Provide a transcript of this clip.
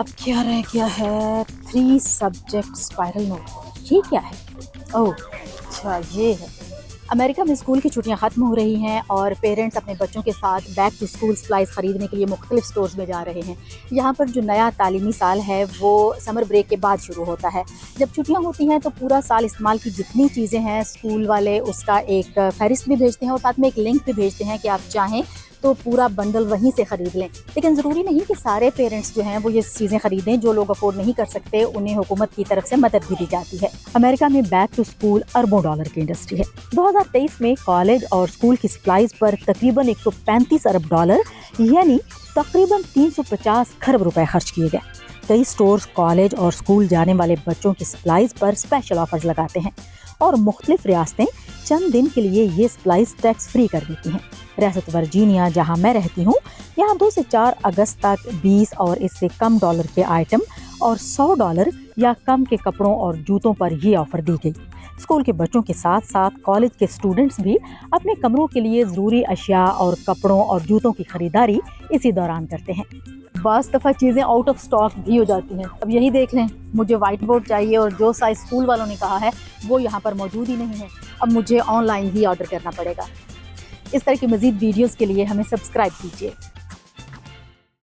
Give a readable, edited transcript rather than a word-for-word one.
अब क्या रह गया है, 3 सब्जेक्ट स्पाइरल नोट। ये क्या है? ओह अच्छा, ये है। अमेरिका में स्कूल की छुट्टियां ख़त्म हो रही हैं और पेरेंट्स अपने बच्चों के साथ बैक टू स्कूल सप्लाइज ख़रीदने के लिए मुख्तलिफ स्टोर्स में जा रहे हैं। यहाँ पर जो नया तालीमी साल है वो समर ब्रेक के बाद शुरू होता है। जब छुट्टियाँ होती हैं तो पूरा साल इस्तेमाल की जितनी चीज़ें हैं स्कूल वाले उसका एक फहरिस्त भी भेजते हैं और साथ में एक लिंक भी भेजते हैं कि आप चाहें तो पूरा बंडल वहीं से ख़रीद लें। लेकिन ज़रूरी नहीं कि सारे पेरेंट्स जो हैं वो ये चीज़ें ख़रीदें। जो लोग अफोर्ड नहीं कर सकते उन्हें हुकूमत की तरफ से मदद भी दी जाती है। अमेरिका में बैक टू स्कूल अरबों डॉलर की इंडस्ट्री है। 2023 में कॉलेज और स्कूल की सप्लाईज पर तकरीबन 135 अरब डॉलर यानी तकरीबन 350 खरब रुपए खर्च किए गए। कई स्टोर्स कॉलेज और स्कूल जाने वाले बच्चों की सप्लाईज पर स्पेशल ऑफर्स लगाते हैं और मुख्तलिफ रियासतें चंद दिन के लिए ये सप्लाईज टैक्स फ्री कर देती हैं। रियासत वर्जीनिया जहां मैं रहती हूँ, यहाँ 2 से 4 अगस्त तक 20 और इससे कम डॉलर के आइटम और $100 या कम के कपड़ों और जूतों पर ये ऑफर दी गई। स्कूल के बच्चों के साथ साथ कॉलेज के स्टूडेंट्स भी अपने कमरों के लिए ज़रूरी अशिया और कपड़ों और जूतों की खरीदारी इसी दौरान करते हैं। बस दफ़ा चीज़ें आउट ऑफ स्टॉक भी हो जाती हैं। अब यही देख लें, मुझे वाइट बोर्ड चाहिए और जो साइज़ स्कूल वालों ने कहा है वो यहाँ पर मौजूद ही नहीं है। अब मुझे ऑनलाइन ही ऑर्डर करना पड़ेगा। इस तरह की मज़ीद वीडियोज़ के लिए हमें सब्सक्राइब कीजिए।